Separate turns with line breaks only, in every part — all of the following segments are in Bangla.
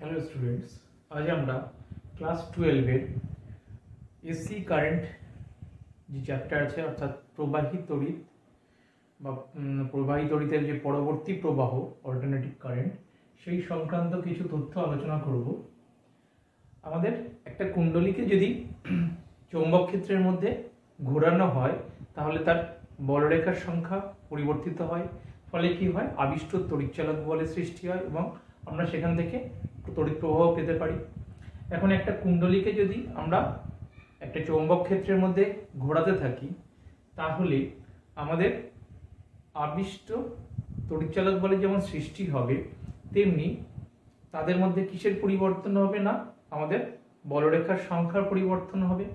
হ্যালো স্টুডেন্টস, আজ আমরা ক্লাস 12-এর এসি কারেন্ট যে চ্যাপ্টার আছে অর্থাৎ প্রবাহী তড়িৎ বা প্রবাহী তড়িতের যে পরবর্তী প্রবাহ অল্টারনেটিভ কারেন্ট সেই সংক্রান্ত কিছু তথ্য আলোচনা করব। আমাদের একটা কুণ্ডলীকে যদি চৌম্বক ক্ষেত্রের মধ্যে ঘোরানো হয় তাহলে তার বলরেখার সংখ্যা পরিবর্তিত হয়, ফলে কি হয়, আবিষ্ট তড়িৎচালক বলের সৃষ্টি হয় এবং আমরা সেখান থেকে তড়িৎ প্রবাহ পেতে পারি। এখন একটা কুণ্ডলীকে যদি আমরা একটা চৌম্বক ক্ষেত্রের মধ্যে ঘোরাতে থাকি তাহলে আমাদের আবিষ্ট তড়িৎচালক বলে যেমন সৃষ্টি হবে, তেমনি তাদের মধ্যে কিসের পরিবর্তন হবে না, আমাদের বলরেখার সংখ্যার পরিবর্তন হবে।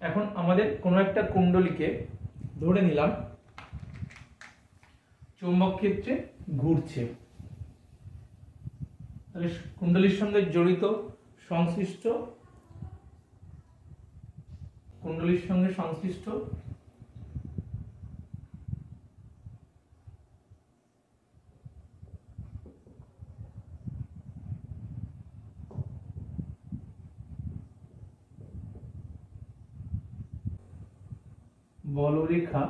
এখন আমাদের কোনো একটা কুণ্ডলীকে ধরে নিলাম চৌম্বক ক্ষেত্রে ঘুরছে, তাহলে কুণ্ডলীর সঙ্গে জড়িত সংশ্লিষ্ট কুণ্ডলীর সঙ্গে সংশ্লিষ্ট বলরেখা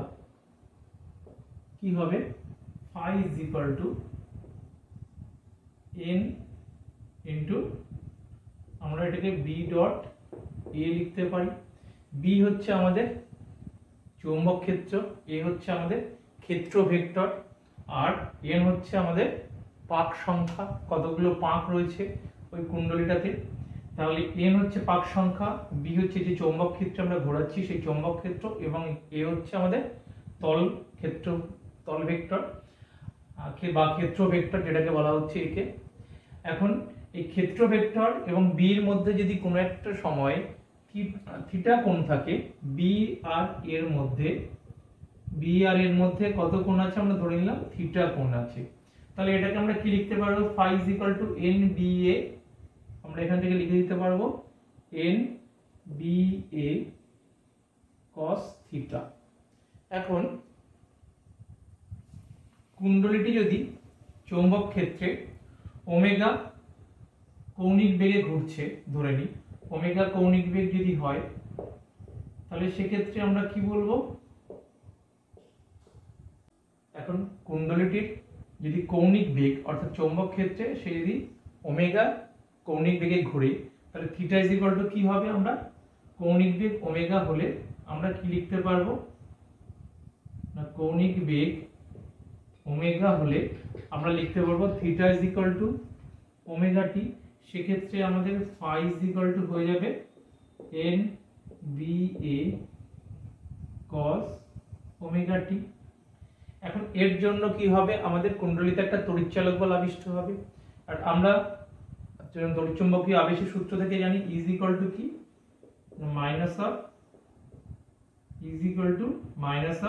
কি হবে, phi is equal to n into, আমরা এটাকে b ডট a লিখতে পারি। b হচ্ছে আমাদের চৌম্বক ক্ষেত্র, a হচ্ছে আমাদের ক্ষেত্র ভেক্টর, আর n হচ্ছে আমাদের পাক সংখ্যা, কতগুলো পাক রয়েছে ওই কুণ্ডলীটাতে। তাহলে n হচ্ছে পাক সংখ্যা, b হচ্ছে যে চৌম্বক ক্ষেত্র আমরা ঘোরাচ্ছি সেই চৌম্বক ক্ষেত্র, এবং a হচ্ছে আমাদের তল ক্ষেত্র, তল ভেক্টর বা ক্ষেত্র ভেক্টর যেটাকে বলা হচ্ছে একে। এখন এই ক্ষেত্র ভেক্টর এবং b এর মধ্যে যদি কোনো একটা সময় থিটা কোণ থাকে, b আর এর মধ্যে কত কোণ আছে আমরা ধরে নিলাম থিটা কোণ আছে, তাহলে এটাকে আমরা কি লিখতে পারবো, phi is equal to nba, আমরা এখান থেকে লিখে দিতে পারবো nba cos থিটা। এখন কুণ্ডলীটি যদি চৌম্বক ক্ষেত্রে ওমেগা কৌণিক বেগে ঘুরছে, ধরে নিই ওমেগা কৌণিক বেগ যদি হয় তাহলে সেক্ষেত্রে আমরা কি বলবো, এখন কুণ্ডলীটির যদি কৌণিক বেগ অর্থাৎ চৌম্বক ক্ষেত্রে সে যদি ওমেগা কৌণিক বেগে ঘুরে তাহলে থিটা ইজ ইকুয়াল টু কি হবে, আমরা কৌণিক বেগ ওমেগা হলে আমরা কি লিখতে পারবো না, কৌণিক বেগ ওমেগা হলে আমরা লিখতে পারবো theta is equal to omega t. সেক্ষেত্রে আমাদের phi ইজ ইকুয়াল টু হয়ে যাবে nba cos ওমেগা টি। এখন এর জন্য কি হবে, আমাদের কুণ্ডলীতে একটা তড়িৎচালক বল আবিষ্ট হবে, আর আমরা তড়িৎচুম্বকীয় আবেশের সূত্র থেকে জানি ইজ ইকুয়াল টু কি, মাইনাস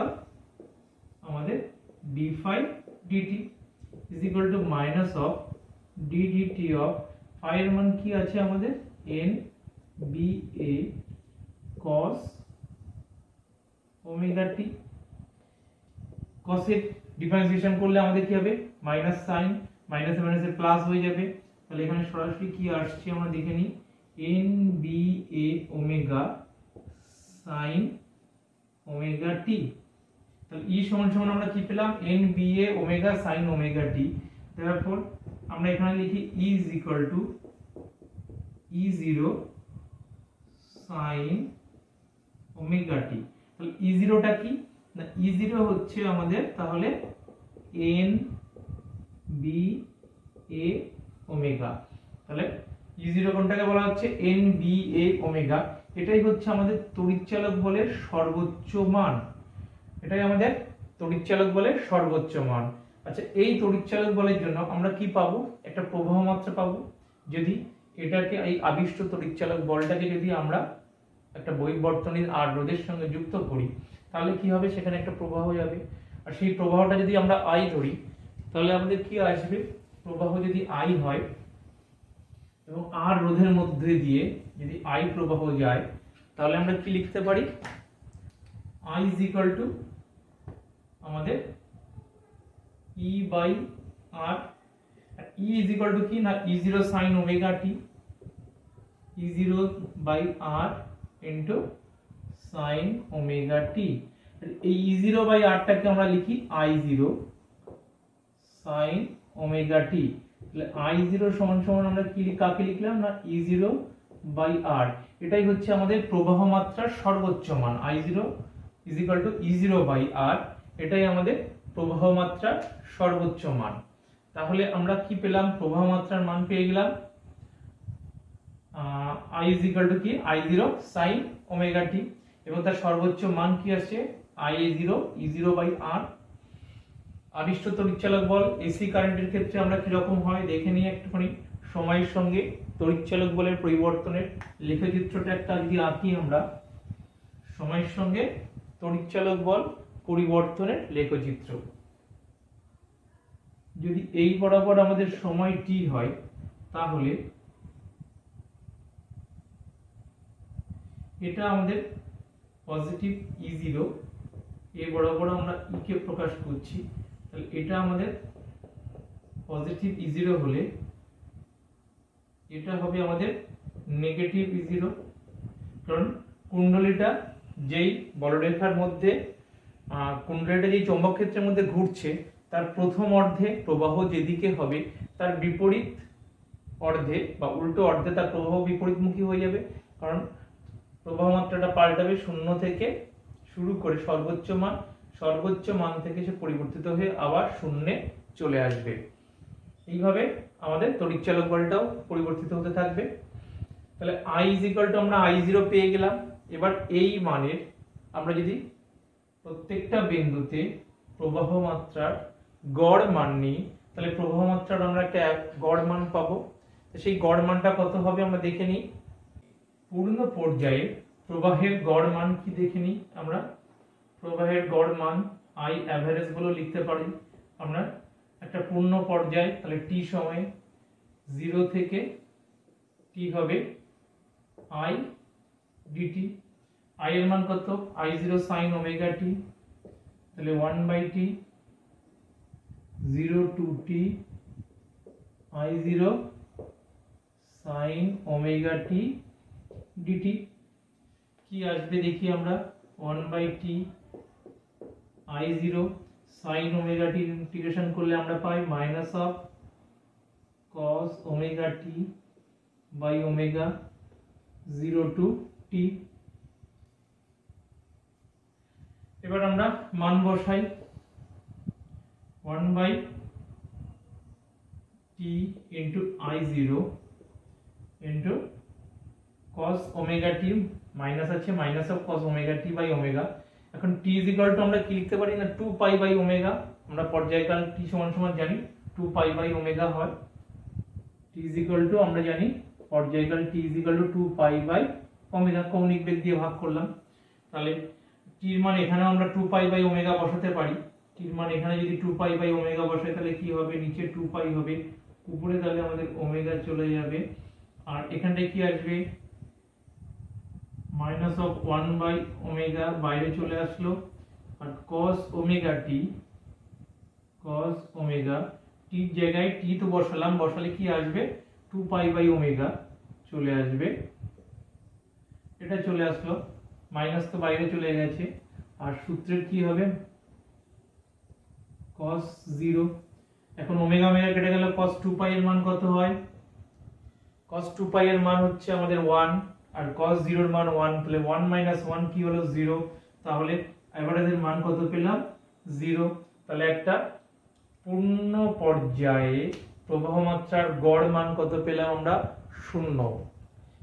অফ আমাদের d phi dt is equal to minus of d dt of phi এর মান কি আছে আমাদের n b a cos omega t। cos এর ডিফারেন্সিয়েশন করলে আমাদের কি হবে, মাইনাস সাইন, মাইনাসে মাইনাসে প্লাস হয়ে যাবে, তাহলে এখানে সরাসরি কি আসছে আমরা দেখে নিই, n b a omega sin omega t। তাহলে e সমান সমান আমরা কি পেলাম, n b a omega sin omega t। therefore আমরা এখানে লিখি e is equal to e0 sin omega t। তাহলে e0 টা কি না, e0 হচ্ছে আমাদের তাহলে n b a ওমেগা, তাহলে e0 কোনটাকে বলা হচ্ছে n b a ওমেগা, এটাই হচ্ছে আমাদের তড়িৎচালক বলের সর্বোচ্চ মান, এটাই আমাদের তড়িৎচালক বলের সর্বোচ্চ মান। আচ্ছা, এই তড়িৎচালক বলের জন্য আমরা কি পাবো, একটা প্রবাহ মাত্রা পাবো। যদি এটাকে এই আবিষ্ট তড়িৎচালক বলটাকে যদি আমরা একটা বৈবর্তনীর আর রোধের সঙ্গে যুক্ত করি তাহলে কি হবে, সেখানে একটা প্রবাহ যাবে, আর সেই প্রবাহটা যদি আমরা I ধরি তাহলে আমাদের কি আসবে, প্রবাহ যদি I হয় এবং আর রোধের মধ্যে দিয়ে যদি I প্রবাহ যায় তাহলে আমরা কি লিখতে পারি, I is equal to আমাদের E by R E is equal to কি না E0 sin omega t, E0 by R into sin omega t. এই E0 বাই আরটাকে আমরা লিখি I0 sin ওমেগা টি। তাহলে I0 সমান সমান আমরা কি কাকে লিখলাম না E0 বাই আর। এটাই হচ্ছে আমাদের প্রবাহ মাত্রার সর্বোচ্চ মান। I0 is equal to E0 by R, এটাই আমাদের প্রবাহ মাত্রার সর্বোচ্চ মান। তাহলে আমরা কি পেলাম? প্রবাহ মাত্রার মান পেয়ে গেলাম I ইজ ইকুয়াল টু কি I0 sin ওমেগা টি, এবং তার সর্বোচ্চ মান কি আসছে I0 E0 বাই আর। আদিষ্ট তড়িৎচালক বল এসি কারেন্টের ক্ষেত্রে আমরা কি রকম হয় দেখে নিই একটুখানি। সময়ের সঙ্গে তড়িৎচালক বলের পরিবর্তনের লেখচিত্রটা একটা যদি আঁকি আমরা, সময়ের সঙ্গে তড়িৎচালক বল পরিবর্তনের লেখচিত্র। যদি এই বরাবর আমাদের সময় t হয়, তাহলে এটা আমাদের পজিটিভ E0, এই বরাবর আমরা E কে প্রকাশ করছি, তাহলে এটা আমাদের পজিটিভ E0 হলে এটা হবে আমাদের নেগেটিভ E0, কারণ কুণ্ডলীটা যেই বলরেখার মধ্যে কুণ্ডলীটা যেই চৌম্বক ক্ষেত্রের মধ্যে ঘুরছে, তার প্রথম অর্ধে প্রবাহ যেদিকে হবে তার বিপরীত অর্ধে বা উল্টো অর্ধে তার প্রবাহ বিপরীতমুখী হয়ে যাবে, কারণ প্রবাহ মাত্রাটা পাল্টাবে। শূন্য থেকে শুরু করে সর্বোচ্চ মান থেকে সে পরিবর্তিত হয়ে আবার শূন্যে চলে আসবে। এইভাবে আমাদের তড়িৎচালক বলটাও পরিবর্তিত হতে থাকবে। তাহলে I ইজ ইকুয়াল টু আমরা I0 পেয়ে গেলাম। এবার এই মানের আমরা যদি প্রত্যেকটা বিন্দুতে প্রবাহ মাত্রার গড় মান নিই, তাহলে প্রবাহ মাত্রার আমরা একটা গড় মান পাবো। সেই গড় মানটা কত হবে আমরা দেখে নিই। পূর্ণ পর্যায়ে প্রবাহের গড় মান কি দেখে নিই আমরা। প্রবাহের গড় মান I অ্যাভারেজ বলে লিখতে পারি আমরা। একটা পূর্ণ পর্যায়, তাহলে t সময়ে 0 থেকে t হবে I dt। I এর মান কত? I0 sin ওমেগা t, তাহলে 1/t 0 to t I0 sin omega t dt। কি আসবে দেখি আমরা। 1/t I0 sin omega t integration করলে আমরা পাই minus of cos omega t by omega 0 to t। এবার আমরা মান বসাই। 1/t into I0 into cos omega t, minus আছে minus of cos omega t by omega. এখন t ইজ ইকুয়াল টু আমরা কি লিখতে পারি না 2 পাই বাই ওমেগা। আমরা পর্যায়কাল t সমান সমান জানি 2 পাই বাই ওমেগা হয়। t ইজ ইকুয়াল টু আমরা জানি পর্যায়কাল t is equal to 2 pi by omega, কৌণিক বেগ দিয়ে ভাগ করলাম। তাহলে t এর মান এখানে আমরা 2 পাই বাই ওমেগা বসাতে পারি। t এর মান এখানে যদি 2 পাই বাই ওমেগা বসাই, তাহলে কি হবে নিচে 2 পাই হবে, উপরে তাহলে আমাদের ওমেগা চলে যাবে। আর এখানটায় কি আসবে মাইনাস অফ 1 বাই ওমেগা বাইরে চলে আসলো। আর cos ওমেগা t জায়গায় t তো বসালাম, বসালে কি আসবে 2 পাই বাই ওমেগা চলে আসবে। এটা চলে আসলো, মাইনাস তো বাইরে চলে গেছে। আর সূত্রের কি হবে cos 0। এখন ওমেগা ওমেগা কেটে গেল, cos 2 পাই এর মান কত হয়? cos 2 পাই এর মান হচ্ছে আমাদের 1, আর cos 0 এর মান 1, তাহলে 1 মাইনাস 1 কি হলো 0। তাহলে এভারেজের মান কত পেলাম 0। তাহলে একটা পূর্ণ পর্যায়ে প্রবাহ মাত্রার গড় মান কত পেলাম আমরা 0।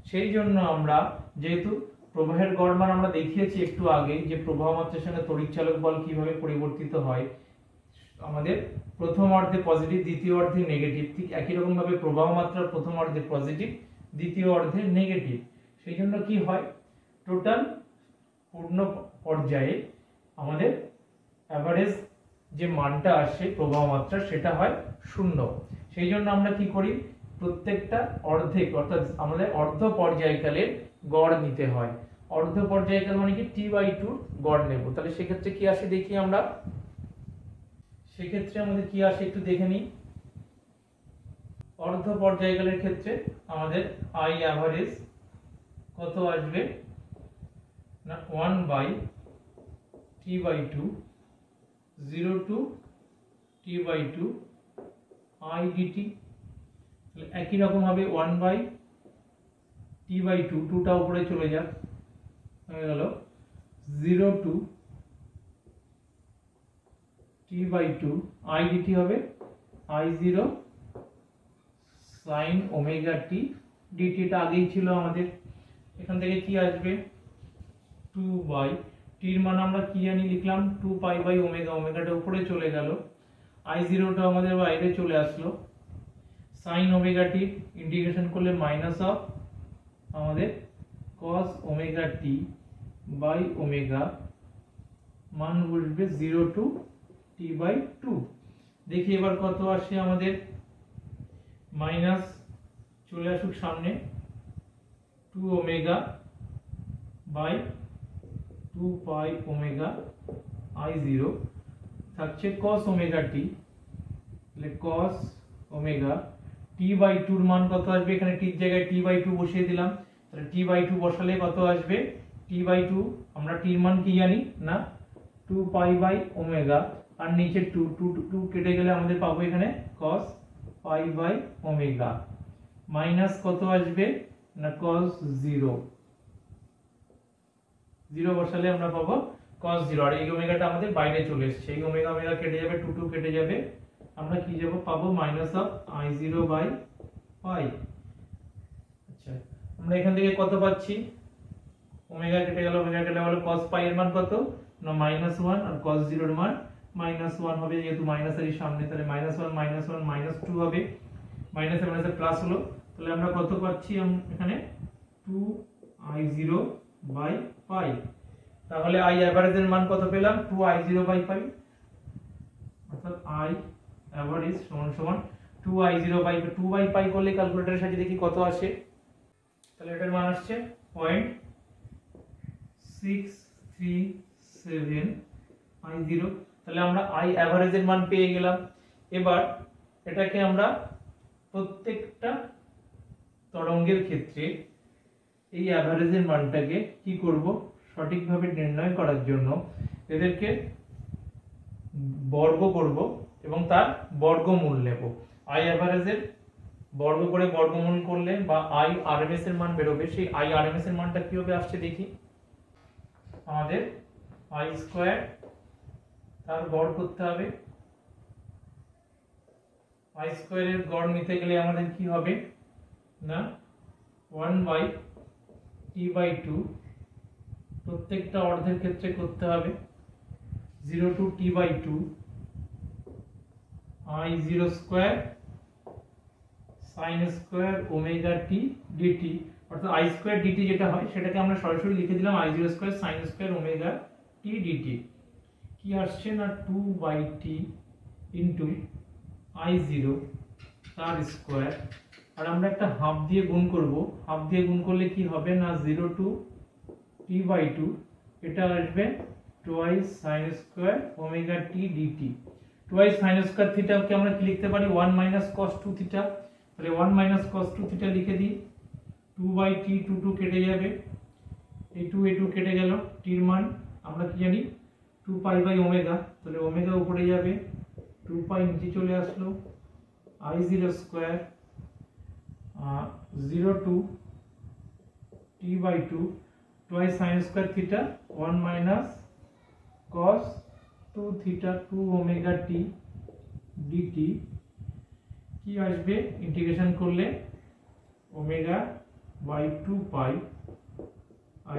সেই জন্য আমরা যেহেতু প্রবাহের গড় মান আমরা দেখিয়েছি একটু আগে যে প্রবাহ মাত্রার সঙ্গে তড়িৎচালক বল কিভাবে পরিবর্তিত হয়, আমাদের প্রথম অর্ধে পজিটিভ দ্বিতীয় অর্ধে নেগেটিভ, ঠিক একই রকম ভাবে প্রবাহ মাত্রার প্রথম অর্ধে পজিটিভ দ্বিতীয় অর্ধে নেগেটিভ। সেই জন্য কি হয় টোটাল পূর্ণ পর্যায়ে আমাদের এভারেজ যে মানটা আসে প্রবাহ মাত্রা সেটা হয় 0। সেই জন্য আমরা কি করি প্রত্যেকটা অর্ধেক অর্থাৎ আমাদের অর্ধ পর্যায়কালের গড় নিতে হয়। অর্ধ পর্যায়কাল মানে কি t/2 গড় নেব। তাহলে সেক্ষেত্রে কি আসে দেখি আমরা। সেক্ষেত্রে আমাদের কি আসে একটু দেখে নিই। অর্ধ পর্যায়কালের ক্ষেত্রে আমাদের আই অ্যাভারেজ কত আসবে না 1/t/2 0 to t/2 I dt। তাহলে একই রকম হবে 1/t/2 2টা উপরে চলে যাক হয়ে গেল 0 to t/2 I dt হবে I0 sin omega t dt। টা আগেই ছিল আমাদের। এখান থেকে কি আসবে 2 t এর মান আমরা কি জানি লিখলাম 2 pi/ওমেগা, ওমেগাটা উপরে চলে গেল, I0 টা আমাদের বাইরে চলে আসলো, sin ওমেগা t ইন্টিগ্রেশন করলে মাইনাস অফ আমাদের cos omega t by omega, মান বসবে 0 to t/2। দেখি এবার কত আসে আমাদের, মাইনাস চলে আসুক সামনে 2 omega by 2 pi omega I0 থাকছে cos ওমেগা t, তাহলে cos ওমেগা t/2 এর মান কত আসবে, এখানে t এর জায়গায় t/2 বসিয়ে দিলাম, তাহলে t/2 বসালে কত আসবে t/2 আমরা t এর মান কি জানি না 2 পাই বাই ওমেগা, আর নিচে 2 কেটে গেলে আমাদের পাবো এখানে cos pi by omega, minus কত আসবে না cos 0 বসালে আমরা পাবো cos 0, আর এই ওমেগাটা আমাদের বাইরে চলে এসেছে, এই ওমেগা ওমেগা কেটে যাবে 2 কেটে যাবে, আমরা কি যাব পাবো minus of I0 by pi. আচ্ছা আমরা এখান থেকে কত পাচ্ছি, ওমেগা কেটে গেল, ওমেগা কেটে গেল, cos পাই এর মান কত না -1 আর cos 0 এর মান -1 হবে, যেহেতু মাইনাস এর সামনে তাহলে -1 -2 হবে, মাইনাসে মাইনাসে প্লাস হলো, তাহলে আমরা কত পাচ্ছি এখানে 2I0 বাই পাই। তাহলে I অ্যাভারেজ এর মান কত পেলাম 2I0 বাই পাই, অর্থাৎ I অ্যাভারেজ সমান সমান 2I0 বাই 2 বাই পাই করলে ক্যালকুলেটরের সাহায্যে দেখি কত আসে, তাহলে এটার মান আসছে 0.637 I0। তাহলে আমরা I অ্যাভারেজ এর মান পেয়ে গেলাম। এবার এটাকে আমরা প্রত্যেকটা তরঙ্গের ক্ষেত্রে এই অ্যাভারেজের মানটাকে কি করব, সঠিকভাবে নির্ণয় করার জন্য এদেরকে বর্গ করব এবং তার বর্গমূল নেব। I অ্যাভারেজের বর্গ করে বর্গমূল করলে বা I RMS এর মান বেরোবে, সেই I RMS এর মানটা কিভাবে আসছে দেখি, আমাদের I স্কয়ার তার গড় করতে হবে, I স্কয়ারের গড় নিতে গেলে আমাদের কি হবে না 1/t/2 প্রত্যেকটা অর্ধের ক্ষেত্রে করতে হবে 0 to t/2 I0 square sin square omega t dt, অর্থাৎ I স্কয়ার dt যেটা হয় সেটাকে আমরা সরাসরি লিখে দিলাম I0 square sin square omega t dt। কি আসছে না 2/t ইনটু I0 তার স্কয়ার, আর আমরা একটা হাফ দিয়ে গুণ করব, হাফ দিয়ে গুণ করলে কি হবে না 0 to t/2 এটা আসবে twice sin square omega t dt। twice sin square theta কে আমরা কি লিখতে পারি 1 minus cos 2 থিটা, তাহলে 1 minus cos 2 থিটা লিখে দিই, 2/t 2 কেটে যাবে, এই 2 কেটে গেল, t এর মান আমরা কি জানি 2 পাই বাই ওমেগা, তাহলে ওমেগা উপরে যাবে, 2 পাই নিচে চলে আসলো, I0 square 0 to t/2 twice sin square theta 1 minus cos 2 theta 2 omega t dt কি আসবে ইন্টিগ্রেশন করলে omega by 2 pi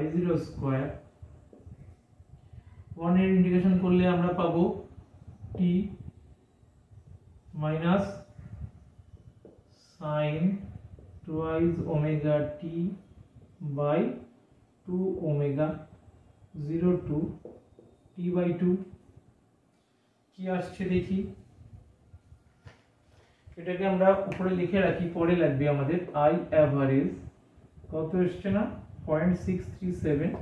I0 square, 1 এর ইন্টিগ্রেশন করলে আমরা পাবো t minus sin twice omega t by 2 omega 0 to t/2 কি আসছে দেখি, এটাকে আমরা উপরে লিখে রাখি, পরে লাগবে আমাদের I অ্যাভারেজ কত আসছে না 0.637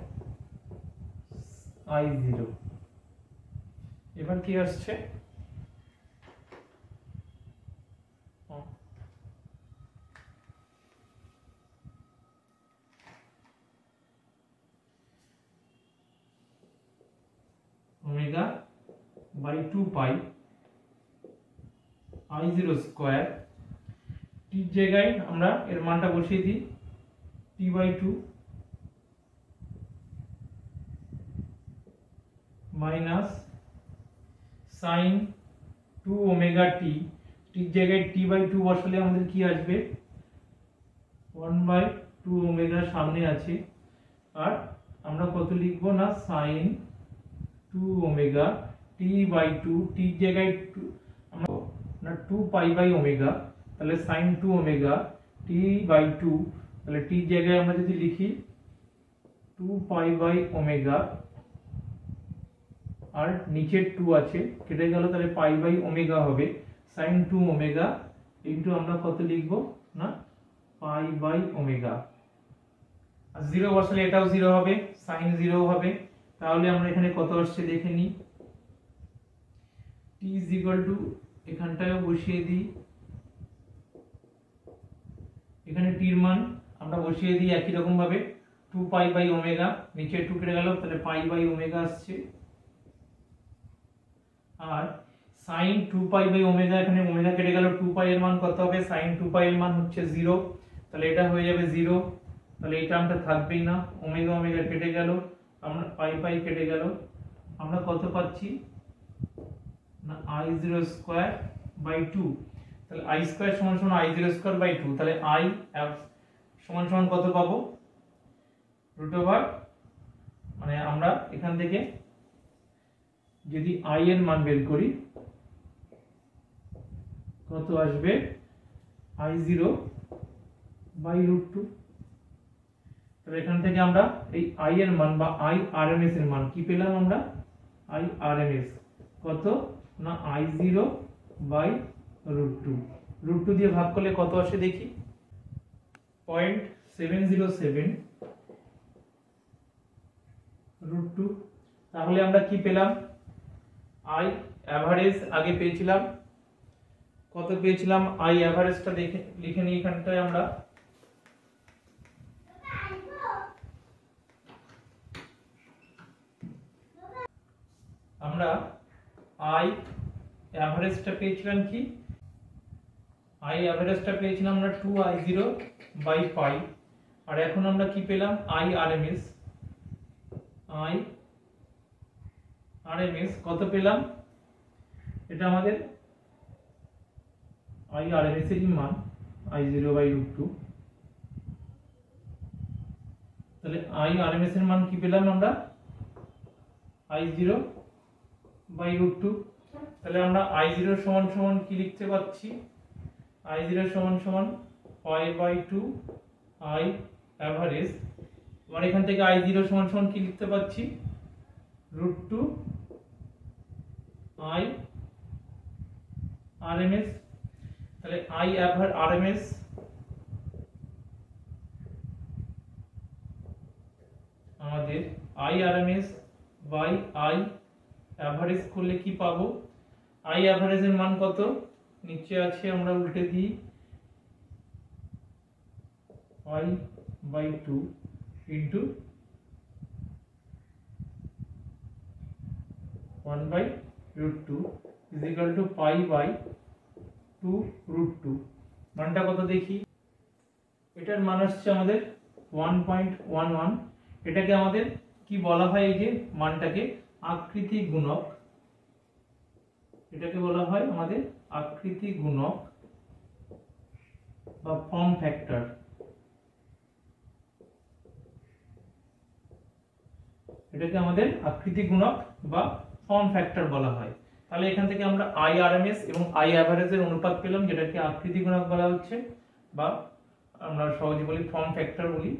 I0। এবার কি আসছে 2 পাই I0 স্কয়ার, টির জায়গায় আমরা এর মানটা বসিয়ে দিই t/2 minus sin 2 omega t, টির জায়গায় t/2 বসালে আমাদের কি আসবে 1/2 ওমেগা সামনে আছে, আর আমরা কত লিখবো না sin 2 ওমেগা t/2, টির জায়গায় আমরা না 2 পাই বাই ওমেগা, তাহলে sin 2 ওমেগা t/2, তাহলে টির জায়গায় আমরা যদি লিখি 2 পাই বাই ওমেগা, আর নিচের 2 আছে কেটে গেল, তাহলে পাই বাই ওমেগা হবে sin 2 ওমেগা ইনটু আমরা কত লিখব না পাই বাই ওমেগা, আর 0 বসালে এটাও 0 হবে, sin 0 হবে। তাহলে আমরা এখানে কত আসছে দেখে নিই, t এখানটায় বসিয়ে দিই, এখানে t এর মান আমরা বসিয়ে দিই একই রকম ভাবে 2 পাই বাই ওমেগা, নিচে 2 কেটে গেল, তাহলে পাই বাই ওমেগা আসছে, আর sin 2 পাই বাই ওমেগা, এখানে ওমেগা কেটে গেল, 2 পাই এর মান কত হবে, sin 2 পাই এর মান হচ্ছে 0, তাহলে এটা হয়ে যাবে 0, তাহলে এই টার্মটা থাকবেই না, ওমেগা ওমেগা কেটে গেল, আমরা পাই পাই কেটে গেল, আমরা কত পাচ্ছি না I0 স্কয়ার বাই 2, তাহলে I স্কয়ার সমান সমান I0 স্কয়ার বাই 2, তাহলে I সমান সমান কত পাবো √ মানে আমরা এখান থেকে যদি I এর মান বের করি কত আসবে I0 বাই √2, তাহলে এখান থেকে আমরা এই I এর মান বা IRMS এর মান কি পেলাম, আমরা IRMS কত না I0 বাই √2, √2 দিয়ে ভাগ করলে কত আসে দেখি 0.707 √2, তাহলে আমরা কি পেলাম I অ্যাভারেজ আগে পেয়েছিলাম, কত পেয়েছিলাম I অ্যাভারেজটা দেখে লিখে নিই এখানটায় আমরা, আমরা I অ্যাভারেজটা পেয়েছিলাম কি, I অ্যাভারেজটা পেয়েছিলাম আমরা 2I0 বাই পাই, আর এখন আমরা কি পেলাম IRMS কত পেলাম, এটা আমাদের IRMS এর মান I0 বাই √2, তাহলে IRMS এর মান কি পেলাম আমরা I0 বাই √2, তাহলে আমরা I0 সমান সমান কি লিখতে পাচ্ছি, I0 সমান সমান পাই বাই 2 I অ্যাভারেজ, আমরা এখান থেকে I0 সমান সমান কি লিখতে পাচ্ছি √2 I RMS, তাহলে I RMS আমাদের IRMS বাই I অ্যাভারেজ করলে কি পাবো, I অ্যাভারেজ এর মান কত নিচে আছে, আমরা উল্টে দিই I by 2 into 1/√2 is equal to pi by 2√2, মানটা কত দেখি, এটার মান আসছে আমাদের 1.11, এটাকে আমাদের কি বলা হয়, এই যে মানটাকে আকৃতি গুণক, এটাকে বলা হয় আমাদের আকৃতি গুণক বা ফর্ম ফ্যাক্টর, এটাকে আমাদের আকৃতি গুণক বা ফর্ম ফ্যাক্টর বলা হয়। তাহলে এখান থেকে আমরা IRMS এবং I অ্যাভারেজ এর অনুপাত পেলাম, যেটাকে আকৃতি গুণক বলা হচ্ছে বা আমরা সহজে বলি ফর্ম ফ্যাক্টর বলি,